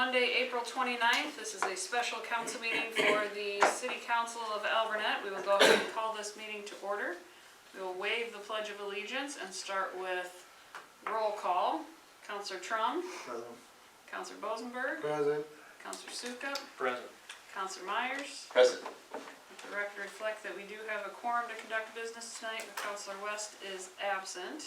Monday, April 29th. This is a special council meeting for the City Council of Alburnett. We will go ahead and call this meeting to order. We will waive the Pledge of Allegiance and start with roll call. Councilor Trum. Present. Councilor Bosenberg. Present. Councilor Sukup. Present. Councilor Myers. Present. Let the record reflect that we do have a quorum to conduct business tonight, but Councilor West is absent.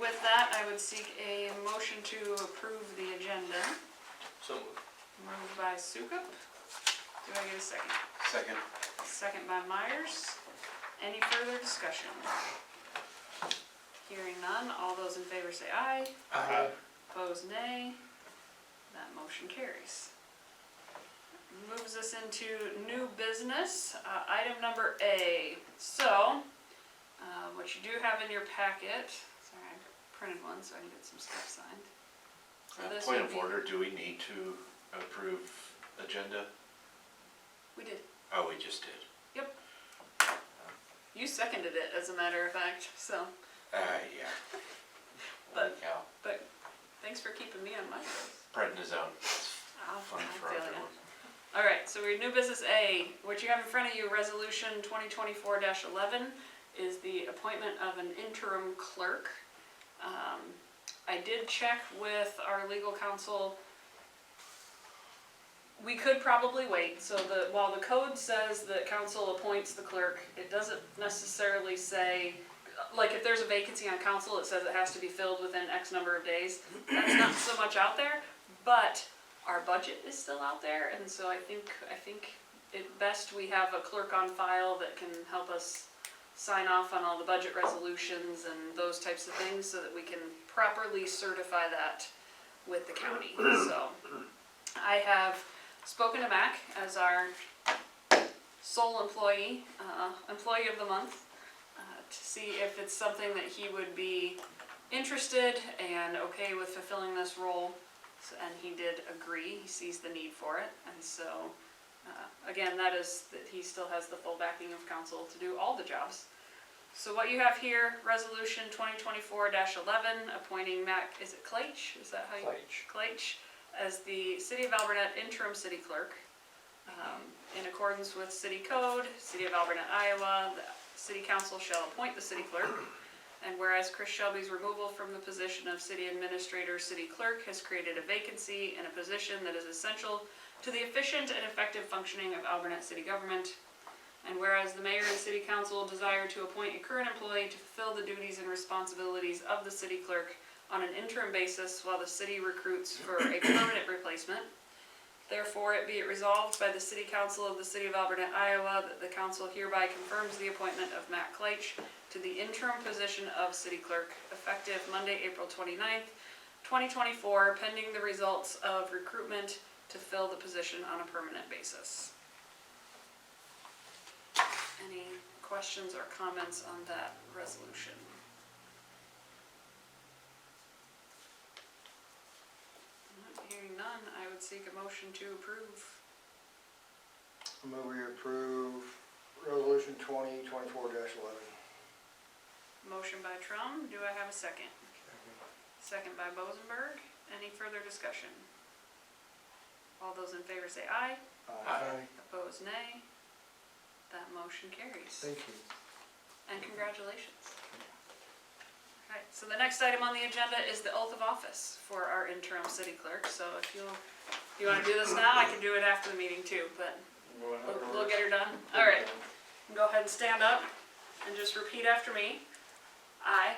With that, I would seek a motion to approve the agenda. So moved. Moved by Sukup. Do I get a second? Second. Second by Myers. Any further discussion? Hearing none, all those in favor say aye. Aye. Opposed, nay. That motion carries. Moves us into new business, item number A. So, what you do have in your packet, sorry, I printed one so I can get some stuff signed. So this Point would of be- order, do we need to approve agenda? We did. Oh, we just did. You seconded it, as a matter of fact, so, Yeah. But- Yeah, but thanks for keeping me on my toes. prednisone, I'll fun for feel ya. everyone. All right, so we're new business A. What you have in front of you, resolution 2024-11, is the appointment of an interim clerk. I did check with our legal counsel. We could probably wait, so while the code says that council appoints the clerk, it doesn't necessarily say, like if there's a vacancy on council, it says it has to be filled within X number of days. That's not so much out there, but our budget is still out there, and so I think it best we have a clerk on file that can help us sign off on all the budget resolutions and those types of things so that we can properly certify that with the county. So I have spoken to Mac as our sole employee of the month to see if it's something that he would be interested and okay with fulfilling this role. And he did agree, he sees the need for it, and so, again, that is that he still has the full backing of council to do all the jobs. So what you have here, resolution 2024-11, appointing Matt, is it Kleitch? Is that how you? Kleitch, as the City of Alburnett interim city clerk. In accordance with city code, City of Alburnett, Iowa, the city council shall appoint the city clerk. And whereas Chris Shelby's removal from the position of city administrator, city clerk has created a vacancy in a position that is essential to the efficient and effective functioning of Alburnett city government. And whereas the mayor and city council desire to appoint a current employee to fulfill the duties and responsibilities of the city clerk on an interim basis while the city recruits for a permanent replacement. Therefore, it be it resolved by the City Council of the City of Alburnett, Iowa, that the council hereby confirms the appointment of Matt Kleitch to the interim position of City Clerk, effective Monday, April 29th, 2024, pending the results of recruitment to fill the position on a permanent basis. Any questions or comments on that resolution? Hearing none, I would seek a motion to approve. I move we approve resolution 2024-11. Motion by Trum, do I have a second? Second by Bosenberg. Any further discussion? All those in favor say aye. Aye. Opposed, nay. That motion carries. Thank you. And congratulations. Alright, so the next item on the agenda is the oath of office for our interim city clerk. So if you want to do this now, I can do it after the meeting too, but we'll get her done. Alright, go ahead and stand up and just repeat after me. I,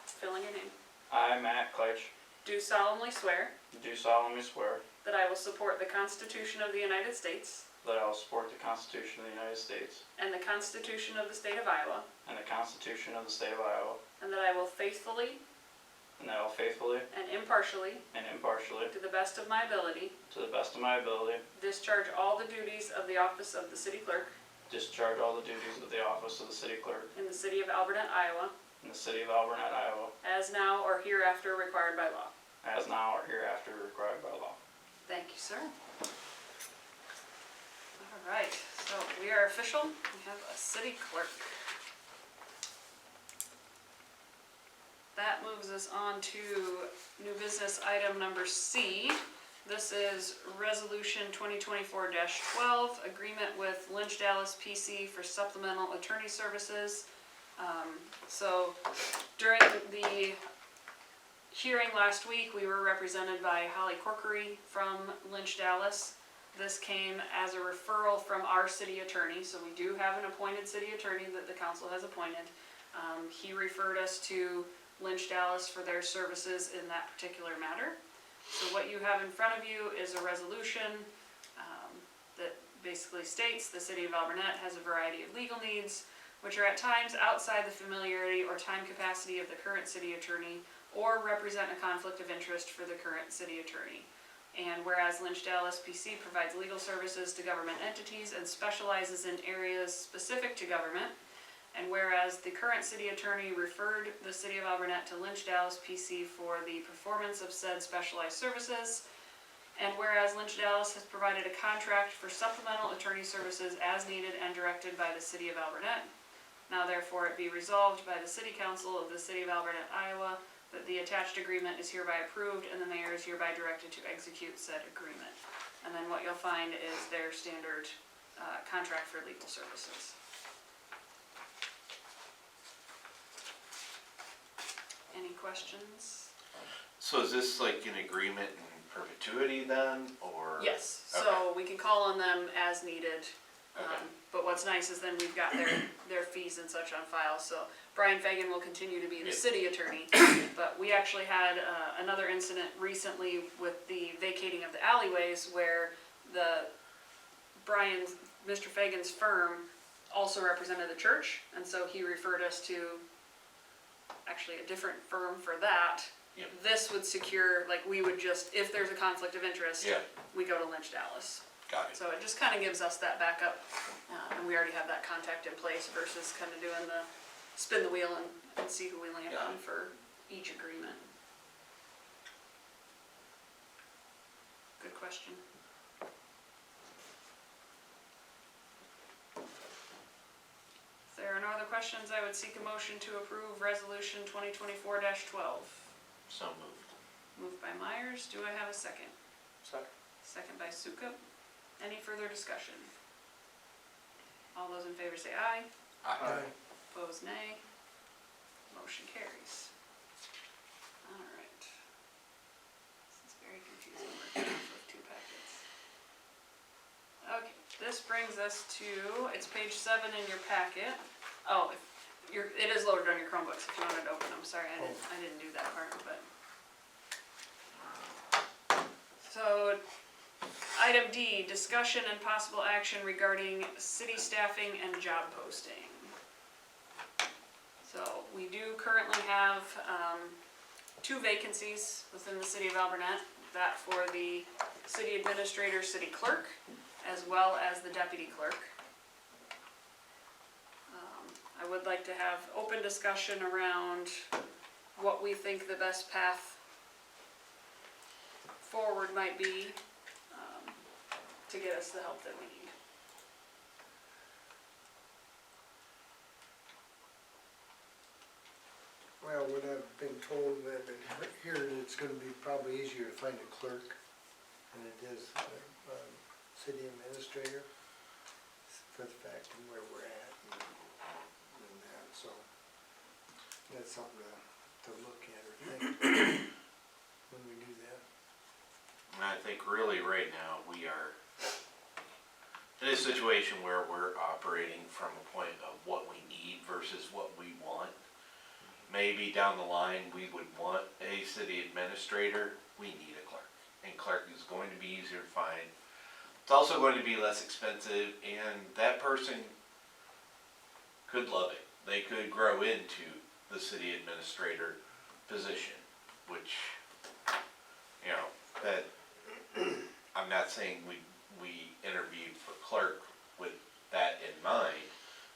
fill in your name, I, Matt Kleitch, do solemnly swear do solemnly swear that I will support the Constitution of the United States that I will support the Constitution of the United States and the Constitution of the State of Iowa, and the Constitution of the State of Iowa, and that I will faithfully and that I will faithfully and impartially, and impartially, to the best of my ability, to the best of my ability, discharge all the duties of the office of the city clerk discharge all the duties of the office of the city clerk in the city of Alburnett, Iowa, in the city of Alburnett, Iowa, as now or hereafter required by law. as now or hereafter required by law. Thank you, sir. All right, so we are official. We have a city clerk. that moves us on to new business item number C. This is Resolution 2024-12, agreement with Lynch Dallas PC for supplemental attorney services. So during the hearing last week, we were represented by Holly Corkery from Lynch Dallas. This came as a referral from our city attorney, so we do have an appointed city attorney that the council has appointed. He referred us to Lynch Dallas for their services in that particular matter. So what you have in front of you is a resolution that basically states the city of Alburnett has a variety of legal needs which are at times outside the familiarity or time capacity of the current city attorney or represent a conflict of interest for the current city attorney. And whereas Lynch Dallas PC provides legal services to government entities and specializes in areas specific to government, and whereas the current city attorney referred the city of Alburnett to Lynch Dallas PC for the performance of said specialized services, and whereas Lynch Dallas has provided a contract for supplemental attorney services as needed and directed by the city of Alburnett, now therefore it be resolved by the city council of the city of Alburnett, Iowa, that the attached agreement is hereby approved and the mayor is hereby directed to execute said agreement. And then what you'll find is their standard contract for legal services. Any questions? So is this like an agreement in perpetuity then, or? Yes, so we can call on them as needed. Okay. But what's nice is then we've got their fees and such on file, so Brian Fagan will continue to be the Yep. city attorney. But we actually had another incident recently with the vacating of the alleyways where Mr. Fagan's firm also represented the church, and so he referred us to actually a different firm for that. Yep. This would secure, like we would just, if there's a conflict of interest, Yeah, we go to Lynch Dallas. got it. So it just kind of gives us that backup, and we already have that contact in place versus kind of doing the spin the wheel and see who we land Yeah. on for each agreement. Good question. If there are no other questions, I would seek a motion to approve Resolution 2024-12. So moved. Moved by Myers. Do I have a second? Second. Second by Sukup. Any further discussion? All those in favor say aye. Aye. Opposed, nay. Motion carries. Alright. This is very confusing working with two packets. Okay, this brings us to, it's page 7 in your packet. Oh, it is loaded on your Chromebooks if you wanted to open them. Sorry, I didn't do that part, but. So, item D, discussion and possible action regarding city staffing and job posting. So we do currently have 2 vacancies within the city of Alburnett, that for the city administrator, city clerk, as well as the deputy clerk. I would like to have open discussion around what we think the best path forward might be to get us the help that we need. Well, what I've been told, and I've been hearing, it's gonna be probably easier to find a clerk than it is a city administrator, for the fact of where we're at and that, so that's something to look at or think when we do that. And I think really right now we are in a situation where we're operating from a point of what we need versus what we want. Maybe down the line we would want a city administrator, we need a clerk. And clerk is going to be easier to find. It's also going to be less expensive, and that person could love it. They could grow into the city administrator position, which, you know, that, I'm not saying we interviewed for clerk with that in mind,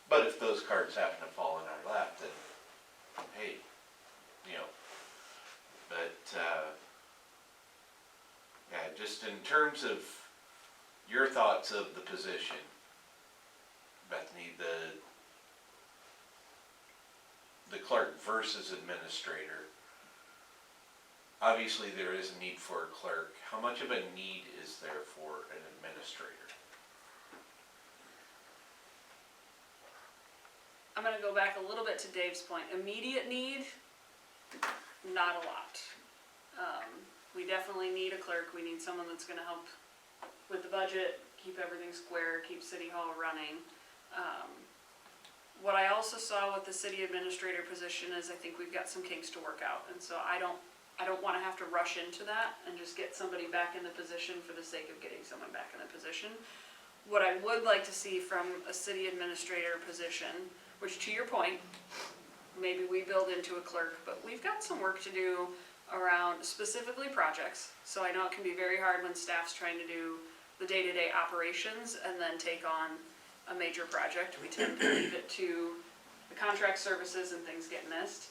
but if those cards happen to fall in our lap, then, hey, you know, but, yeah, just in terms of your thoughts of the position, Bethany, the clerk versus administrator, obviously there is a need for a clerk. How much of a need is there for an administrator? I'm gonna go back a little bit to Dave's point. Immediate need, not a lot. We definitely need a clerk. We need someone that's gonna help with the budget, keep everything square, keep City Hall running. What I also saw with the city administrator position is I think we've got some kinks to work out, and so I don't wanna have to rush into that and just get somebody back in the position for the sake of getting someone back in the position. What I would like to see from a city administrator position, which to your point, maybe we build into a clerk, but we've got some work to do around specifically projects. So I know it can be very hard when staff's trying to do the day-to-day operations and then take on a major project. We tend to leave it to the contract services and things get missed.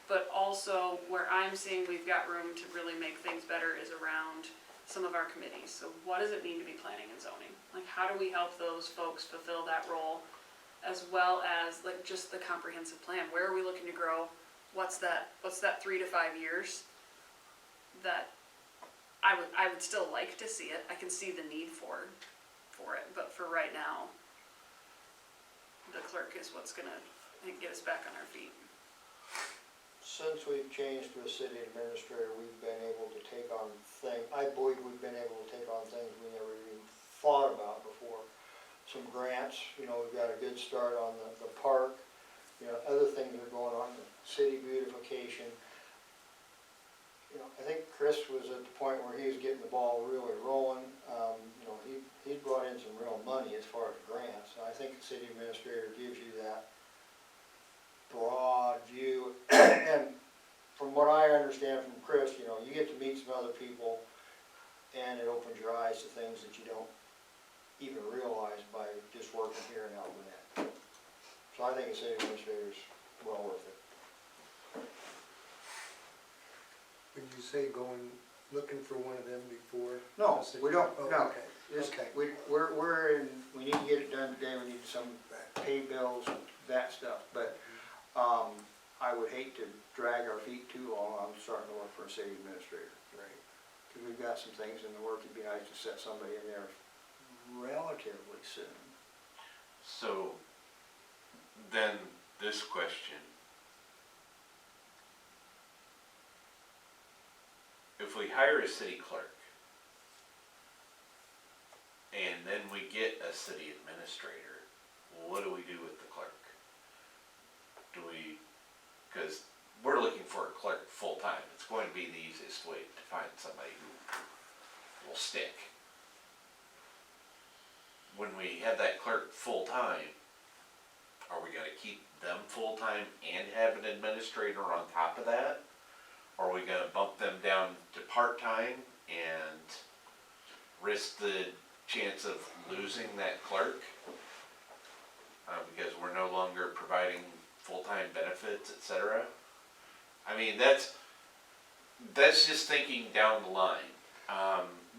But also where I'm seeing we've got room to really make things better is around some of our committees. So what does it mean to be planning and zoning? Like how do we help those folks fulfill that role, as well as like just the comprehensive plan? Where are we looking to grow? What's that 3 to 5 years that I would still like to see it. I can see the need for it, but for right now, the clerk is what's gonna, I think, get us back on our feet. Since we've changed to a city administrator, we've been able to take on I believe we've been able to take on things we never even thought about before. Some grants, we've got a good start on the park, other things are going on, the city beautification. I think Chris was at the point where he was getting the ball really rolling. He brought in some real money as far as grants. And I think the city administrator gives you that broad view. And from what I understand from Chris, you get to meet some other people and it opens your eyes to things that you don't even realize by just working here in Alburnett. So I think the city administrator is well worth it. Would you say looking for one of them before? No, the city- we don't, Oh, no. okay. Just, Okay. we need to get it done today, we need some pay bills, that stuff, but, I would hate to drag our feet too long on starting to work for a city administrator. Right. Cause we've got some things in the work, it'd be nice to set somebody in there relatively soon. So, then this question. If we hire a city clerk, and then we get a city administrator, what do we do with the clerk? Because we're looking for a clerk full-time, it's going to be the easiest way to find somebody who will stick. When we have that clerk full-time, are we gonna keep them full-time and have an administrator on top of that? Are we gonna bump them down to part-time and risk the chance of losing that clerk? Because we're no longer providing full-time benefits, et cetera. I mean, that's just thinking down the line.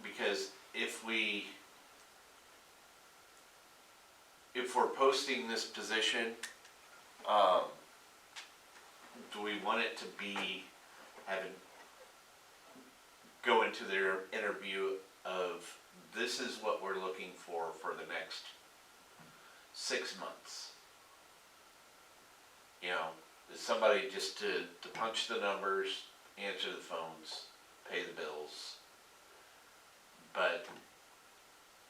Because if we're posting this position, do we want it to be go into their interview of this is what we're looking for the next 6 months? Is somebody just to punch the numbers, answer the phones, pay the bills? But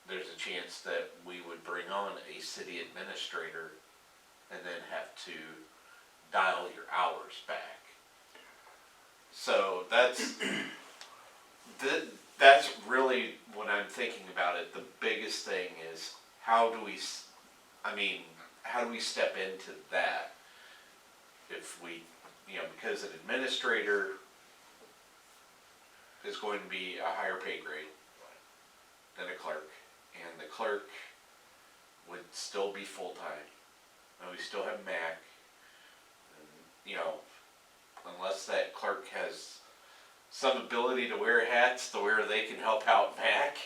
there's a chance that we would bring on a city administrator and then have to dial your hours back. So that's really when I'm thinking about it, the biggest thing is how do we step into that? If we, because an administrator is going to be a higher pay grade than a clerk, and the clerk would still be full-time, and we still have MAC, and, unless that clerk has some ability to wear hats to where they can help out MAC,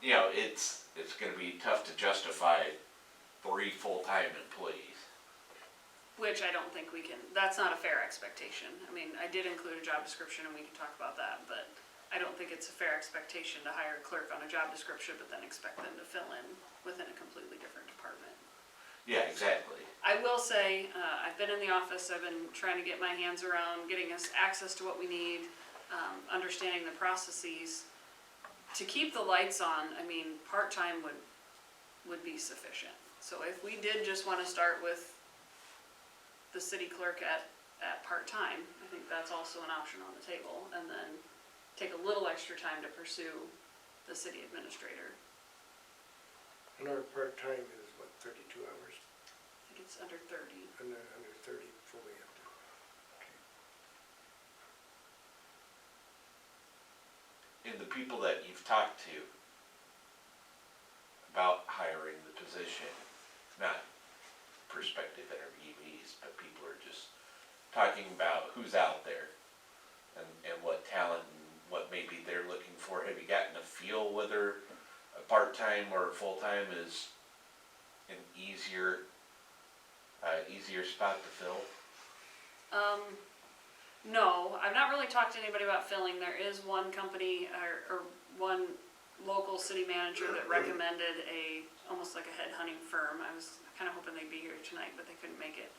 it's gonna be tough to justify 3 full-time employees. Which I don't think we can, that's not a fair expectation. I mean, I did include a job description and we can talk about that, but I don't think it's a fair expectation to hire a clerk on a job description, but then expect them to fill in within a completely different department. Yeah, exactly. I will say, I've been in the office, I've been trying to get my hands around, getting us access to what we need, understanding the processes. To keep the lights on, I mean, part-time would be sufficient. So if we did just wanna start with the city clerk at part-time, I think that's also an option on the table, and then take a little extra time to pursue the city administrator. And our part-time is what, 32 hours? I think it's under 30. Under 30 fully up to. Okay. And the people that you've talked to about hiring the position, not prospective interviewees, but people are just talking about who's out there and what talent and what maybe they're looking for. Have you gotten a feel whether a part-time or a full-time is an easier spot to fill? No, I've not really talked to anybody about filling. There is one company or one local city manager that recommended almost like a headhunting firm. I was kind of hoping they'd be here tonight, but they couldn't make it.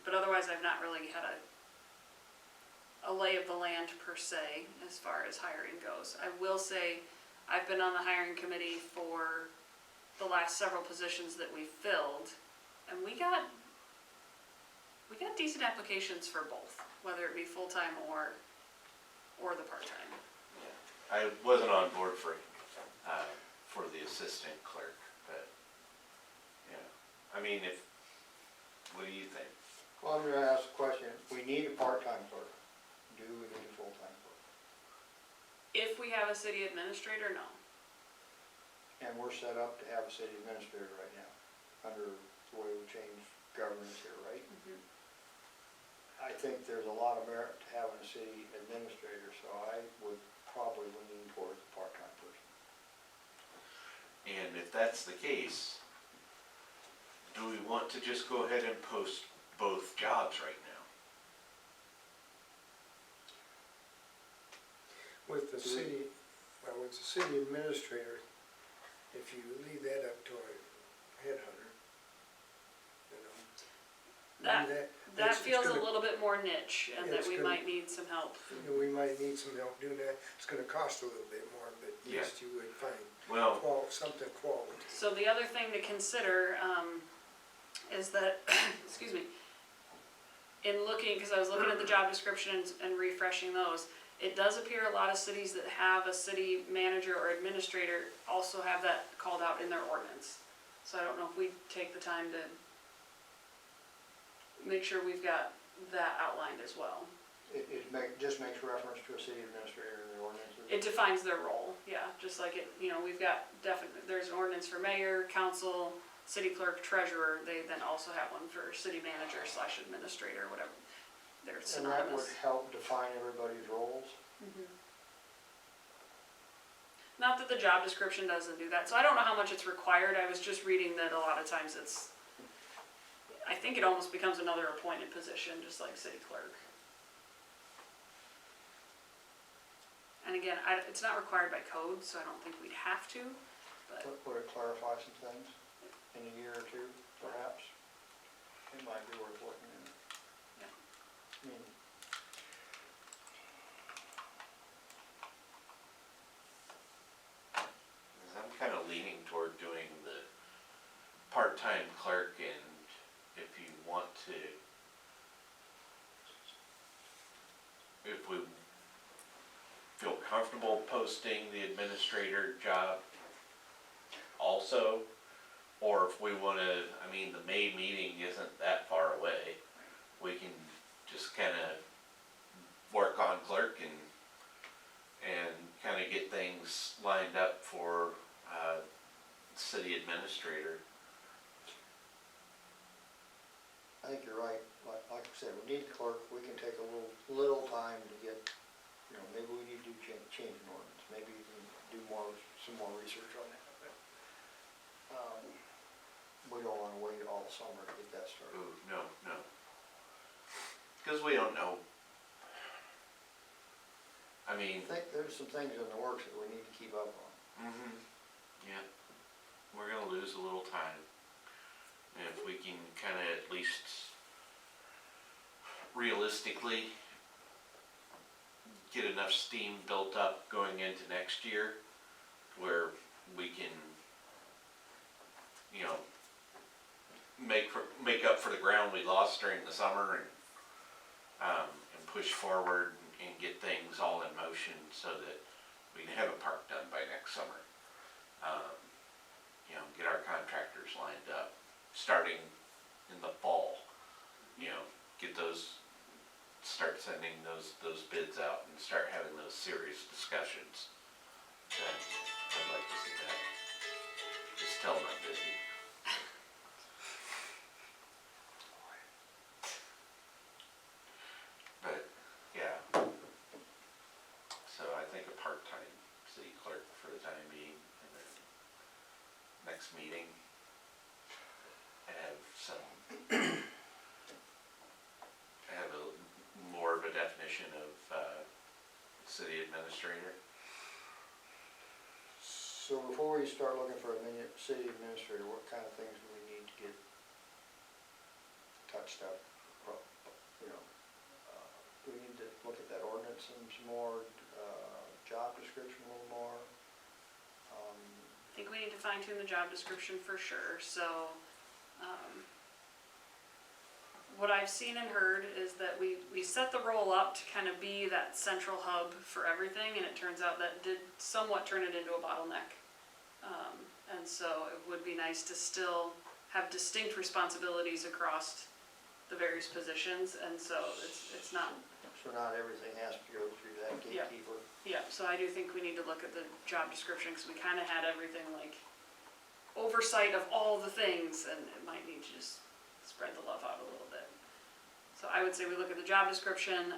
But otherwise, I've not really had a lay of the land per se as far as hiring goes. I will say, I've been on the hiring committee for the last several positions that we filled, and we got decent applications for both, whether it be full-time or the part-time. I wasn't on board for the assistant clerk, but, yeah, I mean, what do you think? Well, I'm gonna ask a question. We need a part-time clerk. Do we need a full-time clerk? If we have a city administrator, no. And we're set up to have a city administrator right now, under the way we changed governance here, right? I think there's a lot of merit to having a city administrator, so I would probably lean towards a part-time person. And if that's the case, do we want to just go ahead and post both jobs right now? With the city administrator, if you leave that up to a headhunter, you know. That it's feels a gonna- little bit more niche, and that it's we gonna- might need some help. You know, we might need some help doing that. It's gonna cost a little bit more, but at Yeah. least you would find Well, something quality. So the other thing to consider, is that, excuse me, in looking, because I was looking at the job descriptions and refreshing those, it does appear a lot of cities that have a city manager or administrator also have that called out in their ordinance. So I don't know if we take the time to make sure we've got that outlined as well. Just makes reference to a city administrator in the ordinance. It defines their role, yeah, just like it, we've got there's an ordinance for mayor, council, city clerk, treasurer. They then also have one for city manager / administrator, whatever. They're And that would synonymous. help define everybody's roles. Not that the job description doesn't do that, so I don't know how much it's required. I was just reading that a lot of times I think it almost becomes another appointed position, just like city clerk. And again, it's not required by code, so I don't think we'd have to, but Would it clarify some things in a year or two, perhaps? It might be worth looking at. Yeah. I mean, I'm kind of leaning toward doing the part-time clerk, and if you want to, if we feel comfortable posting the administrator job also, or if we want to, the May meeting isn't that far away, we can just kind of work on clerk and kind of get things lined up for city administrator. I think you're right. Like I said, we need a clerk. We can take a little time to get, maybe we need to change an ordinance. Maybe you can do some more research on that. we don't wanna wait all summer to get that started. Ooh, no, no. Cause we don't know. I mean, I think there's some things in the works that we need to keep up on. yeah, we're gonna lose a little time. And if we can kinda at least realistically get enough steam built up going into next year where we can, you know, make up for the ground we lost during the summer and push forward and get things all in motion so that we can have a park done by next summer. You know, get our contractors lined up, starting in the fall, you know, get those, start sending those bids out and start having those serious discussions. I'd like to see that. Just tell them I'm busy. But, yeah. So I think a part-time city clerk for the time being, and then next meeting, have more of a definition of, city administrator. So before we start looking for a city administrator, what kind of things do we need to get touched up? You know, do we need to look at that ordinance some more, job description a little more? I think we need to fine tune the job description for sure, so, what I've seen and heard is that we set the role up to kind of be that central hub for everything, and it turns out that did somewhat turn it into a bottleneck. And so it would be nice to still have distinct responsibilities across the various positions, and so it's not. So not everything has to go through that Yeah. gatekeeper? Yeah, so I do think we need to look at the job description, because we kind of had everything like oversight of all the things, and it might need to just spread the love out a little bit. So I would say we look at the job description.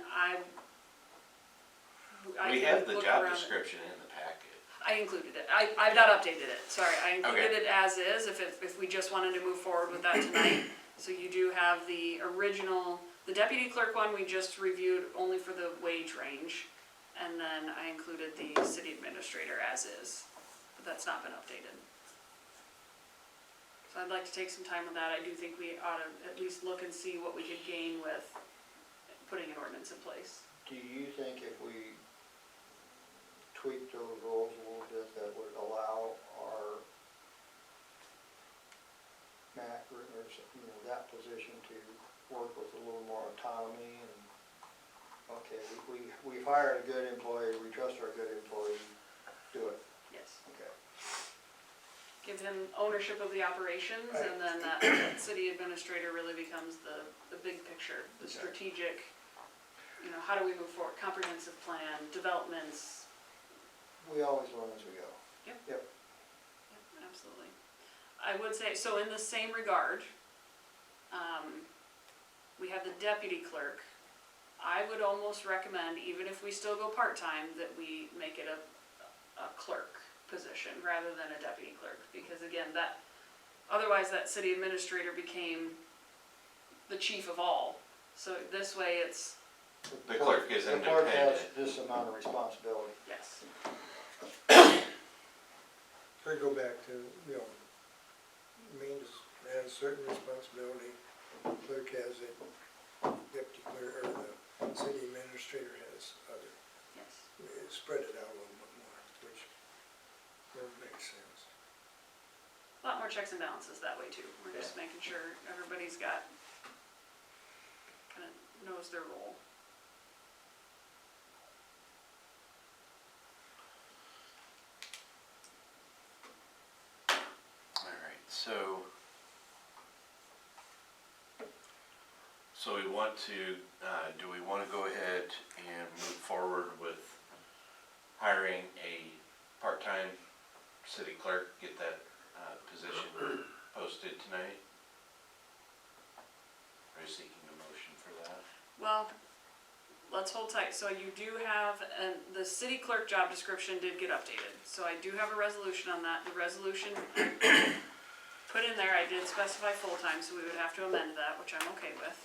We can have the look job around it. description in the packet. I included it. I've not updated it, sorry. I included Okay. it as is, if we just wanted to move forward with that tonight. So you do have the original, the deputy clerk one we just reviewed only for the wage range. And then I included the city administrator as is, but that's not been updated. So I'd like to take some time with that. I do think we ought to at least look and see what we could gain with putting an ordinance in place. Do you think if we tweak those rules a little bit, that would allow our MAC or, you know, that position to work with a little more autonomy and, okay, we've hired a good employee, we trust our good employee, do it, Yes. okay. Give him ownership of the operations, Right. and then that city administrator really becomes the big picture, the Okay. strategic, you know, how do we move forward, comprehensive plan, developments. We always learn as we go. Yep, absolutely. I would say, so in the same regard, we have the deputy clerk. I would almost recommend, even if we still go part-time, that we make it a clerk position rather than a deputy clerk, because again, otherwise that city administrator became the chief of all. So this way it's, The clerk is The clerk has independent. this amount of responsibility. yes, I go back to, you know, means has certain responsibility, clerk has it, deputy clerk, or the city administrator has other. yes. Spread it out a little bit more, which makes sense. A lot more checks and balances that way too. We're just making sure everybody's got, kind of knows their role. Alright, so we want to, do we want to go ahead and move forward with hiring a part-time city clerk, get that position posted tonight? Are you seeking a motion for that? Well, let's hold tight. So you do have, and the city clerk job description did get updated. So I do have a resolution on that. The resolution put in there, I did specify full-time, so we would have to amend that, which I'm okay with.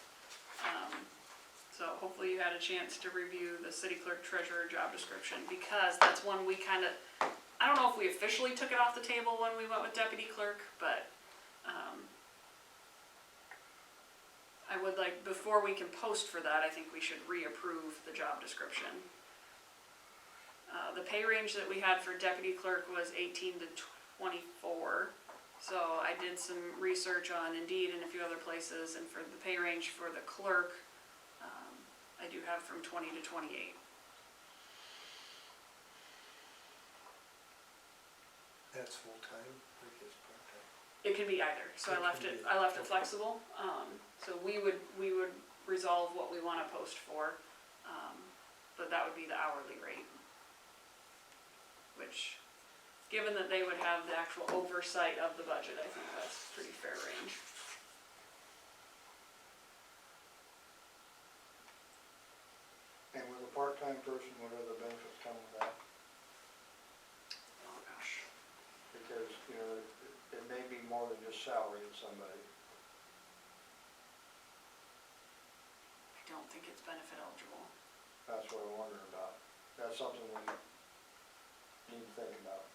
So hopefully you had a chance to review the city clerk treasurer job description, because that's one we kinda, I don't know if we officially took it off the table when we went with deputy clerk, but, I would like, before we can post for that, I think we should reapprove the job description. The pay range that we had for deputy clerk was 18 to 24. So I did some research on Indeed and a few other places, and for the pay range for the clerk, I do have from 20 to 28. That's full-time, or just part-time? It can be either, so I left it flexible. So we would resolve what we wanna post for, but that would be the hourly rate. Which, given that they would have the actual oversight of the budget, I think that's a pretty fair range. And with a part-time person, what other benefits come with that? Oh gosh, Because, you know, it may be more than just salary of somebody. I don't think it's benefit eligible. That's what I'm wondering about. That's something we need to think about.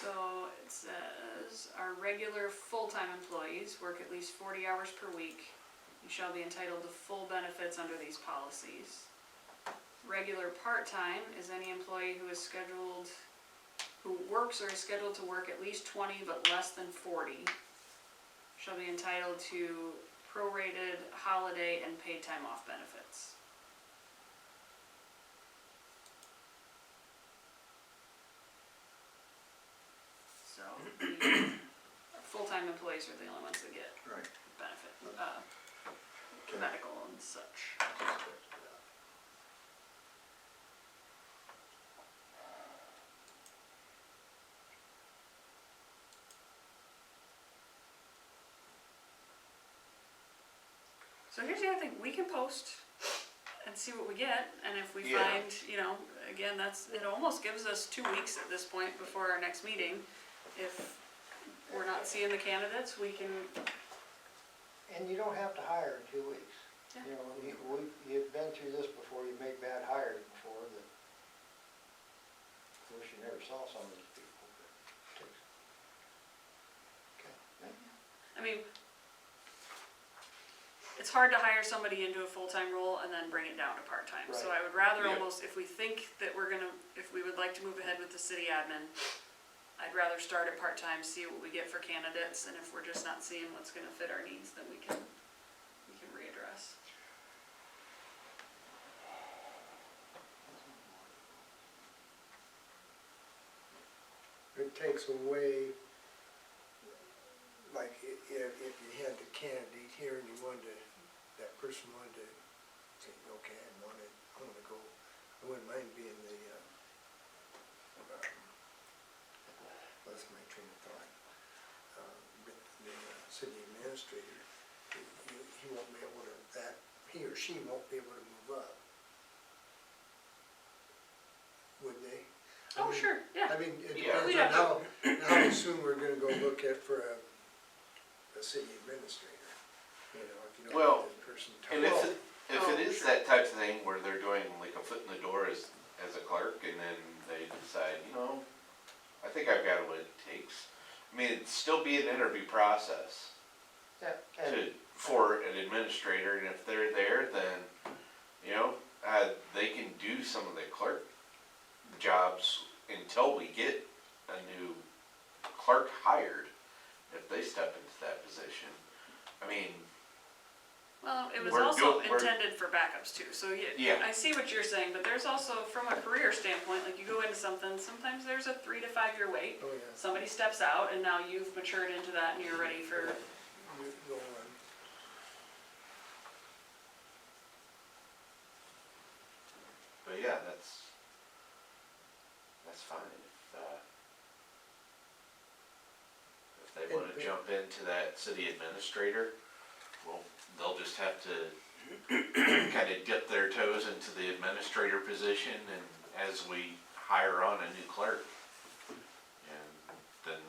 So it says, our regular full-time employees work at least 40 hours per week. You shall be entitled to full benefits under these policies. Regular part-time is any employee who works or is scheduled to work at least 20 but less than 40. Shall be entitled to prorated holiday and paid time off benefits. So, the full-time employees are the only ones that get Right. benefit, medical and such. So here's the other thing, we can post and see what we get, and if we Yeah. find, you know, again, it almost gives us 2 weeks at this point before our next meeting. If we're not seeing the candidates, we can, And you don't have to hire in 2 weeks. Yeah. You know, you've been through this before, you've made bad hires before, that, I wish you never saw some of these people, but it takes. Okay. I mean, it's hard to hire somebody into a full-time role and then bring it down to part-time. So Right. I would rather Yeah. almost, if we think that if we would like to move ahead with the city admin, I'd rather start at part-time, see what we get for candidates, and if we're just not seeing what's gonna fit our needs, then we can readdress. It takes away, like, if you had the candidate here and you wanted to, that person wanted to say, okay, I wanna go, I wouldn't mind being the, lost my train of thought. The city administrator, he won't be able to, he or she won't be able to move up. Would they? I Oh, mean, sure, yeah. I mean, it Yeah. depends We'd on have how soon we're gonna go look at for a city administrator, you know, if you don't Well, have this person. And Well, if it is that type of thing where they're doing like a foot in the door as a clerk, and then they decide, you know, I think I've got what it takes. I mean, it'd still be an interview process Yeah, and, for an administrator, and if they're there, then, you know, they can do some of the clerk jobs until we get a new clerk hired, if they step into that position. I mean, Well, it was We're also good, we're- intended for backups too, so Yeah. I see what you're saying, but there's also, from a career standpoint, like you go into something, sometimes there's a 3 to 5 year wait. Oh, yeah. Somebody steps out and now you've matured into that and you're ready for, You go on. But yeah, that's fine. If they wanna jump into that city administrator, well, they'll just have to kinda dip their toes into the administrator position and as we hire on a new clerk. And then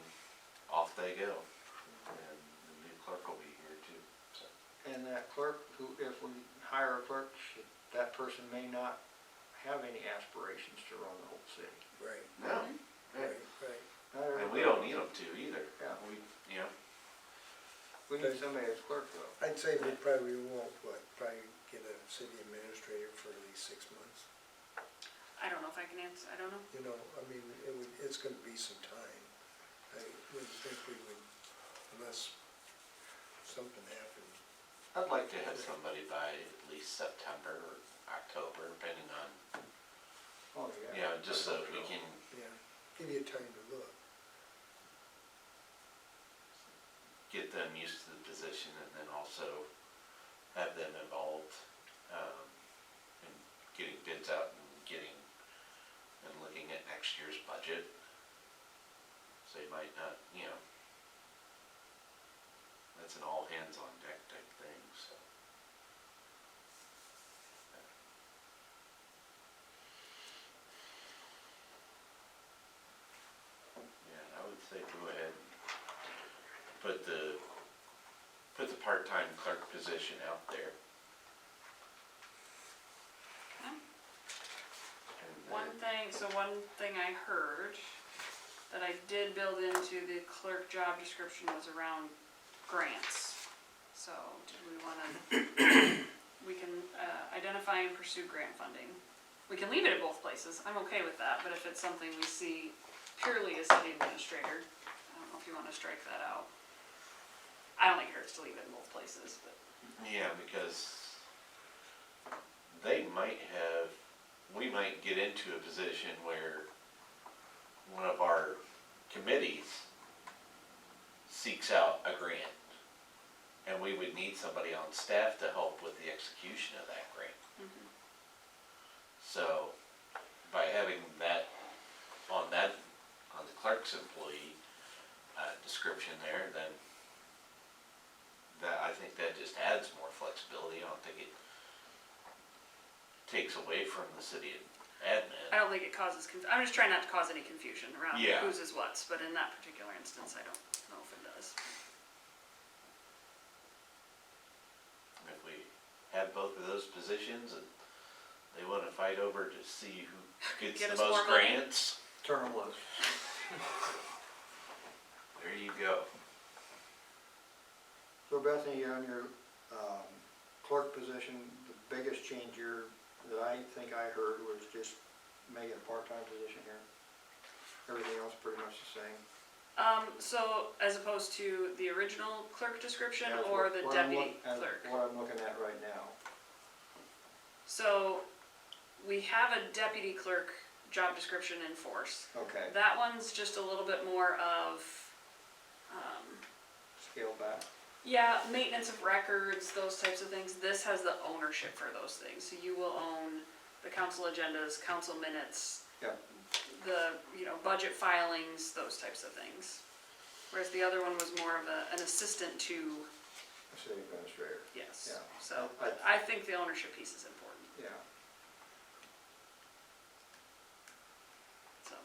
off they go. And the new clerk will be here too, so. And that clerk, who, if we hire a clerk, that person may not have any aspirations to run the whole city. Right, No, right, right. Not and we everybody- don't need them to either. Yeah. You know, We need somebody as clerk though. I'd say we probably won't, probably get a city administrator for at least 6 months. I don't know if I can answer, I don't know. You know, I mean, it's gonna be some time. I wouldn't think we would, unless something happened. I'd like to have somebody by at least September or October, depending on, Oh, you know, just so we can, Yeah, give you time to look. get them used to the position and then also have them involved, in getting bids out and looking at next year's budget. So you might not, you know, that's an all hands on deck type thing, so. Yeah, I would say go ahead and put the part-time clerk position out there. Okay. And One thing I heard that I did build into the clerk job description was around grants. So, do we wanna, we can, identify and pursue grant funding. We can leave it at both places, I'm okay with that, but if it's something we see purely as city administrator, I don't know if you wanna strike that out. I don't think it hurts to leave it in both places, but. Yeah, because we might get into a position where one of our committees seeks out a grant, and we would need somebody on staff to help with the execution of that grant. So, by having that on the clerk's employee, description there, then I think that just adds more flexibility. I don't think it takes away from the city admin. I don't think it causes, I'm just trying not to cause any confusion around Yeah. whose is what's, but in that particular instance, I don't know if it does. If we have both of those positions and they wanna fight over to see who gets Get the us most more money. grants, Turn them loose. there you go. So Bethany, on your clerk position, the biggest change that I think I heard was just make it a part-time position here. Everything else pretty much the same. So as opposed to the original clerk description That's or what- the what I'm deputy look- clerk? What I'm looking at right now. So we have a deputy clerk job description in force. Okay, That one's just a little bit more of, scale back. yeah, maintenance of records, those types of things. This has the ownership for those things. So you will own the council agendas, council minutes, Yep. the, budget filings, those types of things. Whereas the other one was more of an assistant to, City administrator, yes. Yeah. So, I- but I think the ownership piece is important, yeah. so.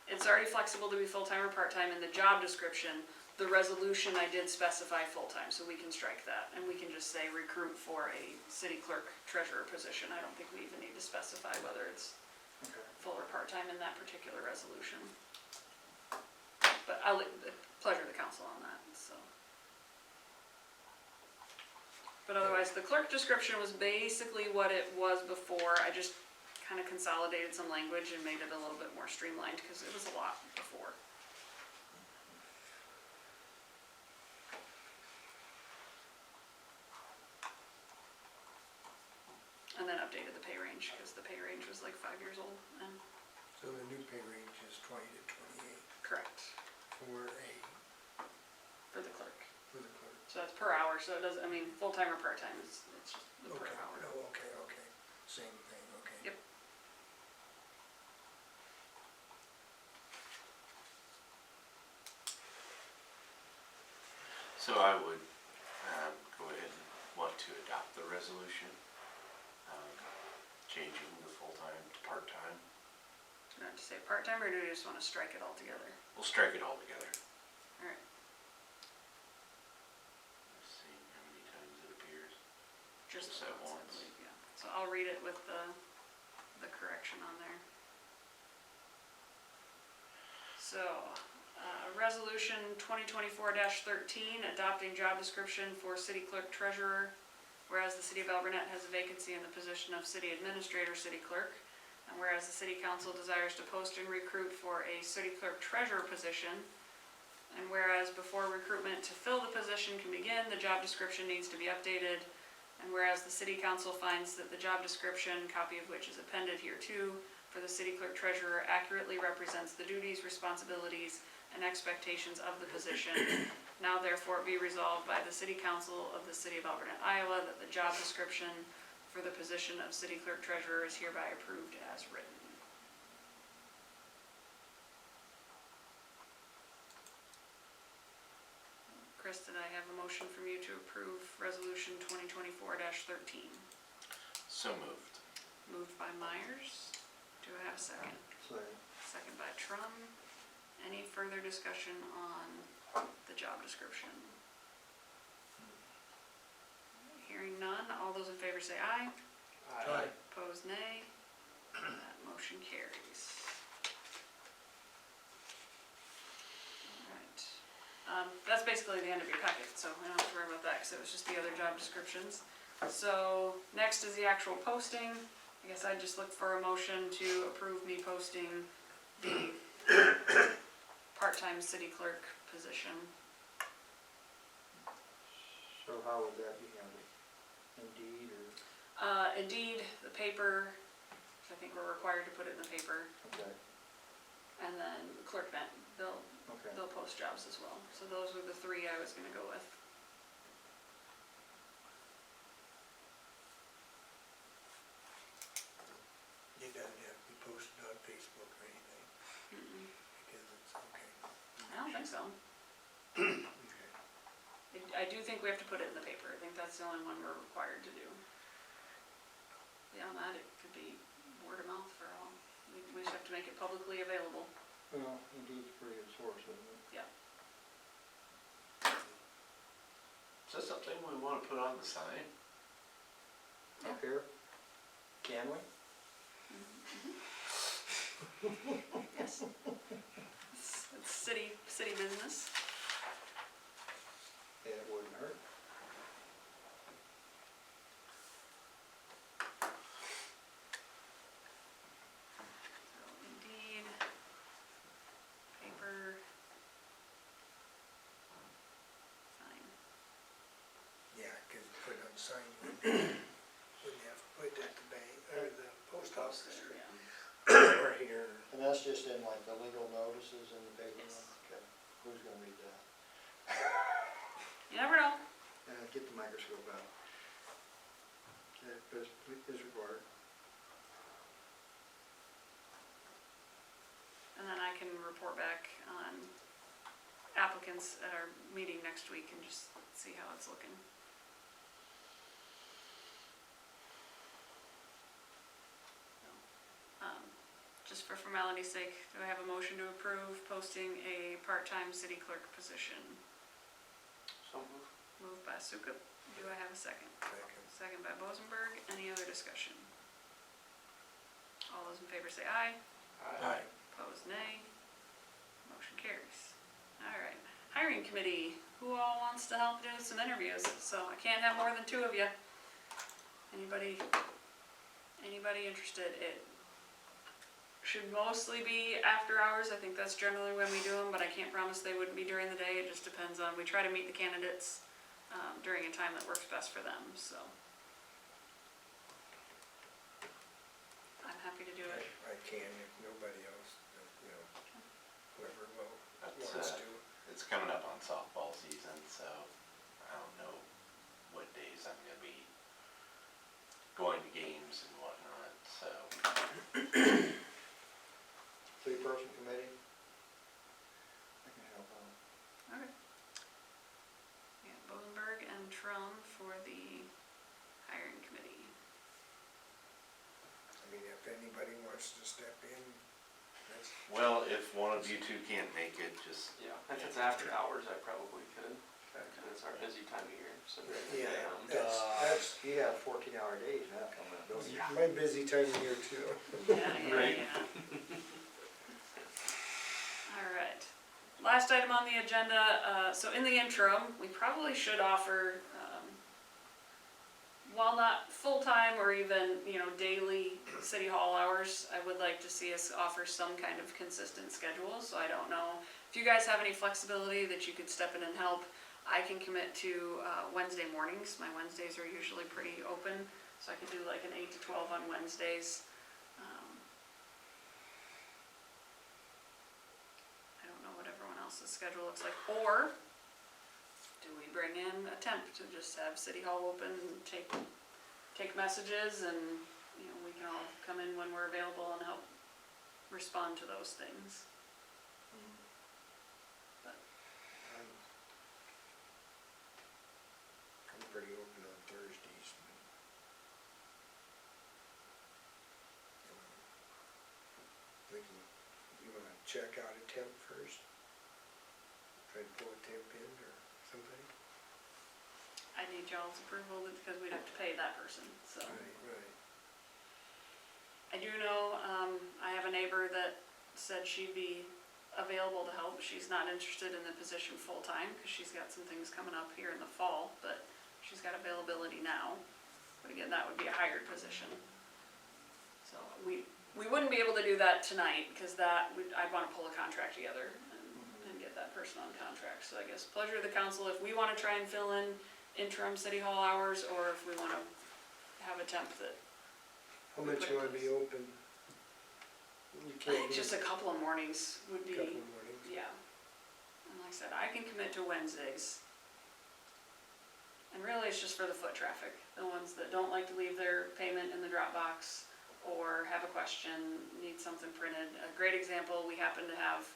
It's already flexible to be full-time or part-time in the job description. The resolution I did specify full-time, so we can strike that, and we can just say recruit for a city clerk treasurer position. I don't think we even need to specify whether it's Okay. full or part-time in that particular resolution. But I'll leave the pleasure of the council on that, so. But otherwise, the clerk description was basically what it was before. I just kind of consolidated some language and made it a little bit more streamlined, because it was a lot before. haven't updated the pay range, cause the pay range was like 5 years old, and, So the new pay range is 20 to 28 correct, for for the clerk. for the clerk. So that's per hour, so it doesn't, I mean, full-time or part-time, it's just the per Okay, hour. oh, okay, same thing, okay. Yep. So I would, go ahead and want to adopt the resolution, changing the full-time to part-time. Do you want to say part-time, or do you just wanna strike it all together? We'll strike it all together. Alright, Seeing how many times it appears. just Just the that once, I once. believe, yeah. So I'll read it with the correction on there. So, resolution 2024-13, adopting job description for city clerk treasurer. Whereas the city of Alburnett has a vacancy in the position of city administrator, city clerk. And whereas the city council desires to post and recruit for a city clerk treasurer position. And whereas before recruitment to fill the position can begin, the job description needs to be updated. And whereas the city council finds that the job description, copy of which is appended hereto, for the city clerk treasurer accurately represents the duties, responsibilities, and expectations of the position. Now therefore be resolved by the city council of the city of Alburnett, Iowa, that the job description for the position of city clerk treasurer is hereby approved as written. Chris, did I have a motion from you to approve resolution 2024-13? So moved. Moved by Myers. Do I have a second? Second by Trum. Any further discussion on the job description? Hearing none, all those in favor say aye. Aye. Opposed, nay. That motion carries. Alright. That's basically the end of your packet, so I don't have to worry about that, because it was just the other job descriptions. So, next is the actual posting. I guess I'd just look for a motion to approve me posting the part-time city clerk position. So how would that be handled? Indeed, or, Indeed, the paper, I think we're required to put it in the paper, okay, and then ClerkNet, they'll okay. post jobs as well. So those were the three I was gonna go with. It doesn't have to be posted on Facebook or anything, Mm-mm. because it's okay. I don't think so. Okay. I do think we have to put it in the paper. I think that's the only one we're required to do. Beyond that, it could be word of mouth for all. We just have to make it publicly available. Well, Indeed's a pretty good source, isn't it? Is that something we wanna put on the sign? Yeah. Up here, can we? Yes. It's city business. Yeah, it wouldn't hurt. So Indeed, paper, sign. Yeah, because put it on the sign, wouldn't have to put it at the bank, or the post office, Yeah. or here. And that's just in like the legal notices in the paper? Yes. Okay, who's gonna read that? You never know. Get the microscope out. Okay, is required. And then I can report back on applicants at our meeting next week and just see how it's looking. Just for formality's sake, do I have a motion to approve posting a part-time city clerk position? So moved. Moved by Sukup. Do I have a second? Second. Second by Bozenberg. Any other discussion? All those in favor say aye. Aye. Opposed, nay. Motion carries. Alright, hiring committee, who all wants to help do some interviews? So I can't have more than 2 of you. Anybody interested? It should mostly be after hours, I think that's generally when we do them, but I can't promise they wouldn't be during the day, it just depends on, we try to meet the candidates during a time that works best for them, so. happy to do it. I can if nobody else, you know, whoever will, That's, wants to. it's coming up on softball season, so I don't know what days I'm gonna be going to games and whatnot, so. 3-person committee? I can help out. Okay. We have Bovenberg and Trum for the hiring committee. I mean, if anybody wants to step in, that's, Well, if one of you two can't make it, just, Yeah, if it's after hours, I probably could, because it's our busy time of year, so. yeah, That's, you have 14-hour days now coming up, don't you? my busy time of year too. Right. All right. Last item on the agenda, so in the interim, we probably should offer, while not full-time or even, you know, daily city hall hours, I would like to see us offer some kind of consistent schedule, so I don't know if you guys have any flexibility that you could step in and help. I can commit to Wednesday mornings. My Wednesdays are usually pretty open, so I could do like an 8 to 12 on Wednesdays. I don't know what everyone else's schedule looks like. Or do we bring in a temp to just have City Hall open, take messages, and, you know, we can all come in when we're available and help respond to those things. I'm pretty open on Thursdays. We can, you wanna check out a temp first? Try to pull a temp in or something? I need y'all's approval because we'd have to pay that person, so. Right. I do know, I have a neighbor that said she'd be available to help. She's not interested in the position full-time, because she's got some things coming up here in the fall, but she's got availability now. But again, that would be a hired position. So we wouldn't be able to do that tonight, because I'd wanna pull a contract together and get that person on contract. So I guess pleasure of the council, if we wanna try and fill in interim city hall hours, or if we wanna have a temp that, How much you wanna be open? You I can't think just a couple of mornings would a be. couple of mornings. Yeah, and like I said, I can commit to Wednesdays. And really, it's just for the foot traffic, the ones that don't like to leave their payment in the Dropbox, or have a question, need something printed. A great example, we happened to have,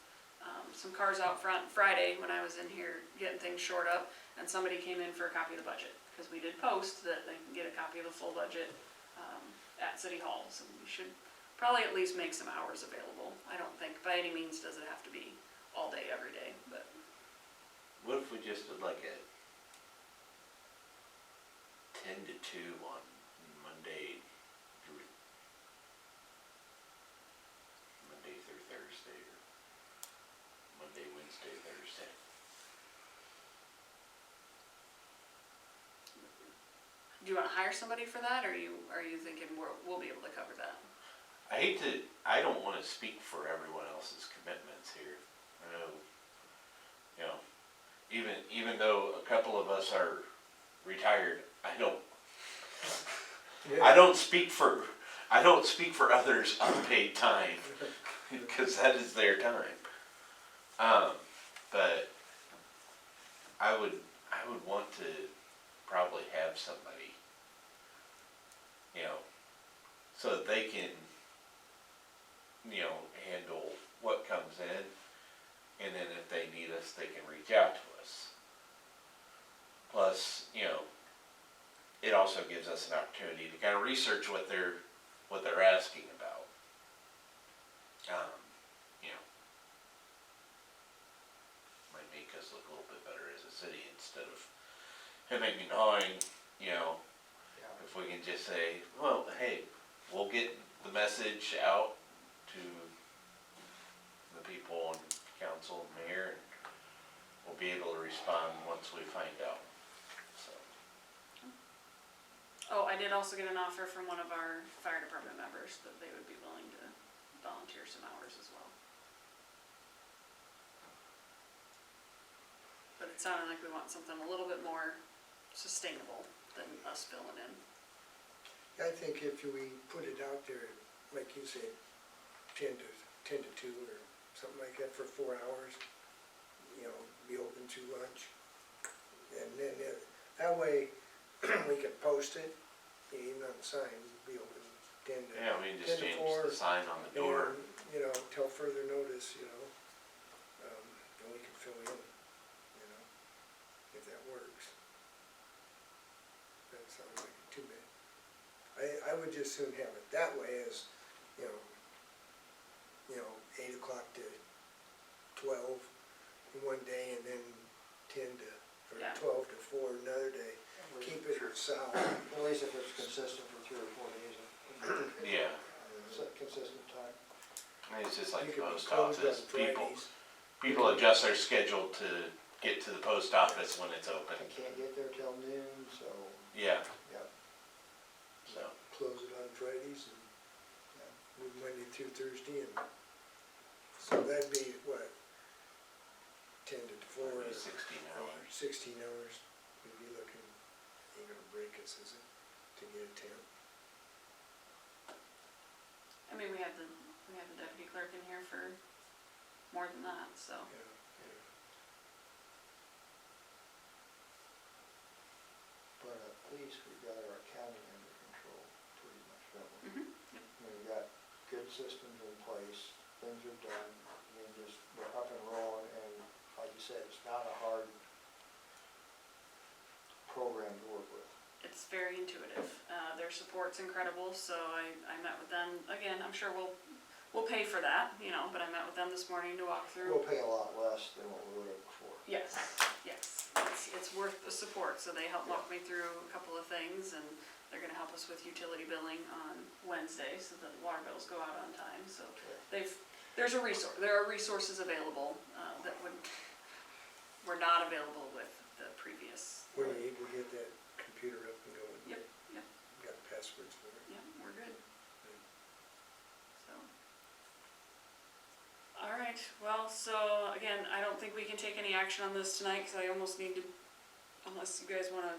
some cars out front Friday when I was in here getting things shored up, and somebody came in for a copy of the budget, because we did post that they can get a copy of the full budget, at City Hall, so we should probably at least make some hours available. I don't think by any means does it have to be all day, every day, but what if we just did like a 10 to 2 on Monday through Thursday, or Monday, Wednesday, Thursday? do you wanna hire somebody for that, or are you thinking we'll be able to cover that? I don't wanna speak for everyone else's commitments here. I know, you know, even though a couple of us are retired, I don't speak for others' unpaid time, because that is their time. But I would want to probably have somebody, you know, so that they can, you know, handle what comes in, and then if they need us, they can reach out to us. Plus, you know, it also gives us an opportunity to kind of research what they're asking about. You know, might make us look a little bit better as a city instead of hemming and hawing, you know. If we can just say, well, hey, we'll get the message out to the people and council and mayor, and we'll be able to respond once we find out, so. Oh, I did also get an offer from one of our fire department members that they would be willing to volunteer some hours as well. But it sounded like we want something a little bit more sustainable than us filling in. I think if we put it out there, like you said, 10 to 2 or something like that for 4 hours, you know, be open to lunch. And then that way, we could post it, even on the sign, be open 10 to, Yeah, we can just 10 to change 4. the sign on the door. And, you know, till further notice, you know, and we can fill in, you know, if that works. That sounds like too bad. I would just soon have it that way as, you know, 8 o'clock to 12 in one day, and then 10 to, or Yeah. 12 to 4 another day. Keep it south. At least if it's consistent for 3 or 4 days. Yeah, It's a consistent time. I mean, it's just like You the could be post closed on office, Fridays. people adjust their schedule to get to the post office when it's open. I can't get there till noon, so, Yeah, yep. so, Close it on Fridays and Yeah. move Monday through Thursday, and so that'd be what, 10 to 4, maybe 16 hours. 16 hours. We'd be looking, ain't gonna break us, is it, to get a tent? I mean, we have the deputy clerk in here for more than that, so. Yeah. But at least we've got our accounting under control, pretty much, don't we? Mhm, yep. We've got good systems in place, things are done, we're up and rolling, and like you said, it's not a hard program to work with. It's very intuitive. Their support's incredible, so I met with them, again, I'm sure we'll pay for that, you know, but I met with them this morning to walk through. We'll pay a lot less than what we would have before. Yes, yes, it's worth the support, so they helped walk me through a couple of things, and they're gonna help us with utility billing on Wednesday, so that the water bills go out on time, so there are resources available, that were not available with the previous. When are you able to get that computer up and going? Yep, yep, Got passwords for it? yep, we're good. So. All right, well, so again, I don't think we can take any action on this tonight, cause I almost need to, unless you guys wanna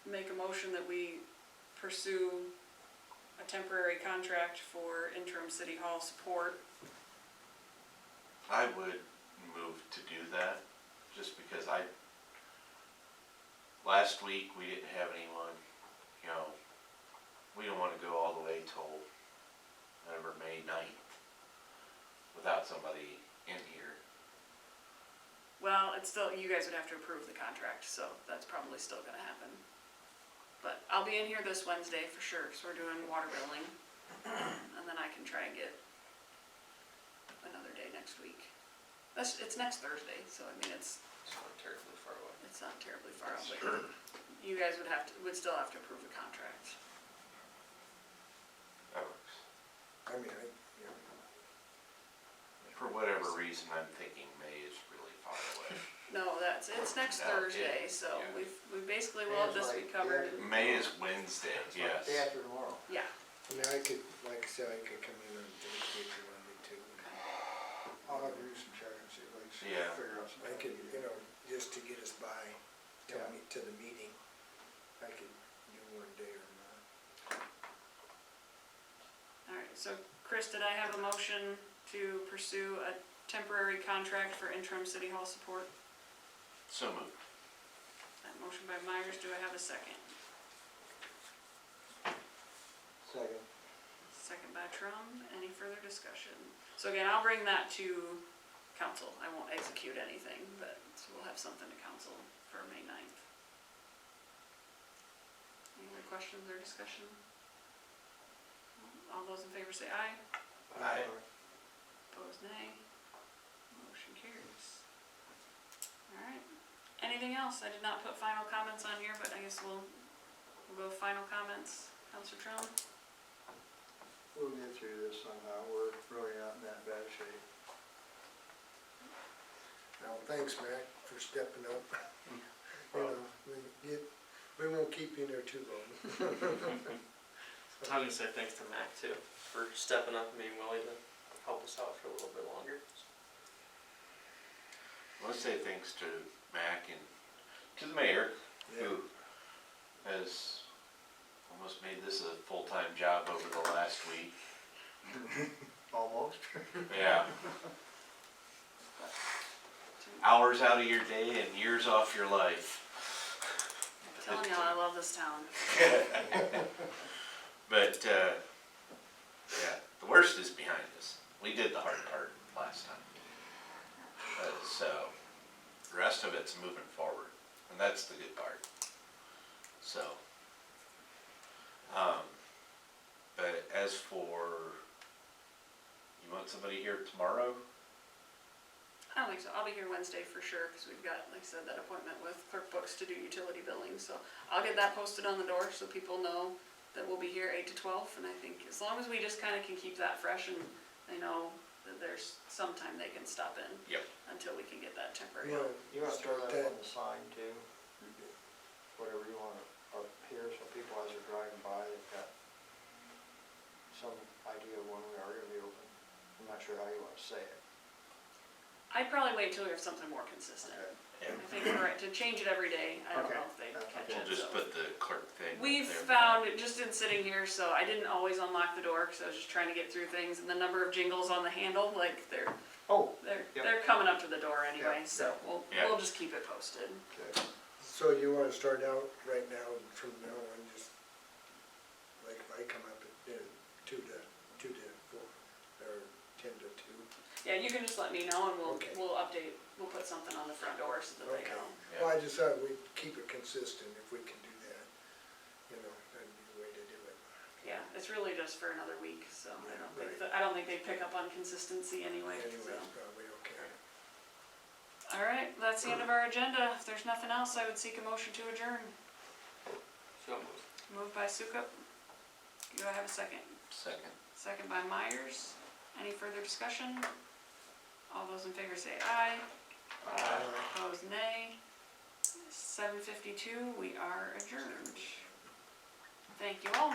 make a motion that we pursue a temporary contract for interim city hall support. I would move to do that, just because last week, we didn't have anyone, you know, we don't wanna go all the way till whatever, May 9th, without somebody in here. Well, it's still, you guys would have to approve the contract, so that's probably still gonna happen. But I'll be in here this Wednesday for sure, cause we're doing water billing, and then I can try and get another day next week. It's next Thursday, so I mean, it's It's not terribly far away. not terribly far out, but you guys would still have to approve the contract. That works. I mean, you know, For whatever reason, I'm thinking May is really far away. No, it's next Yeah, Thursday, yeah, so yeah. we basically will have this week covered. May is Wednesday, yes. Day after tomorrow. Yeah, I mean, I could, like I said, I could come in on Thursday if you wanted me to. I'll have to do some checking, see if we can Yeah. figure out some. I could, you know, just to get us by till Yeah. to the meeting, I could do one day or not. alright, so Chris, did I have a motion to pursue a temporary contract for interim city hall support? So moved. That motion by Myers, do I have a second? Second. Second by Trum, any further discussion? So again, I'll bring that to council, I won't execute anything, but we'll have something to council for May 9th. Any other questions or discussion? All those in favor say aye. Aye. Opposed, nay. Motion carries. Alright, anything else? I did not put final comments on here, but I guess we'll go with final comments. Counselor Trum? We'll get through this somehow, we're really not in that bad shape. Well, thanks, Matt, for stepping up. You know, we won't keep you in there too long. I'm gonna say thanks to Mac too, for stepping up and being willing to help us out for a little bit longer. I want to say thanks to Mac and to the mayor, Yeah. who has almost made this a full-time job over the last week. Almost. Yeah. Hours out of your day and years off your life. I'm telling y'all, I love this town. But, yeah, the worst is behind us. We did the hard part last time. So, the rest of it's moving forward, and that's the good part. So, but as for, you want somebody here tomorrow? I don't think so. I'll be here Wednesday for sure, because we've got, like I said, that appointment with Clerk Books to do utility billing. So I'll get that posted on the door so people know that we'll be here 8 to 12. And I think as long as we just kind of can keep that fresh and they know that there's some time they can stop in. Yep. Until we can get that temporary. You wanna You wanna throw start that on the sign too? Whatever you want, up here, so people as they're driving by, they've got some idea of when we are gonna be open. I'm not sure how you wanna say it. I'd probably wait till we have something more consistent. Yeah. I think we're right to change it every day. I don't Okay. know if they catch We'll it. just So. put the clerk thing. We've there. found, just in sitting here, so I didn't always unlock the door because I was just trying to get through things, and the number of jingles on the handle, like they're Oh, they're coming up to the door anyway. Yeah. So Yeah. we'll just keep it posted. okay. So you wanna start out right now, from now on, just, like if I come up at 2 to 4, or 10 to 2? Yeah, you can just let me know and Okay. we'll update. We'll put something on the front door so that they Okay. know. Well, I just thought we'd keep it consistent if we can do that, that'd be the way to do it. Yeah, it's really just for another week, so Yeah, I don't think they pick up on consistency anyway. Anyway, So. it's probably okay. All right, that's the end of our agenda. If there's nothing else, I would seek a motion to adjourn. So moved. Moved by Sukup. Do I have a second? Second. Second by Myers. Any further discussion? All those in favor say aye. Opposed, nay. 7:52, we are adjourned. Thank you all.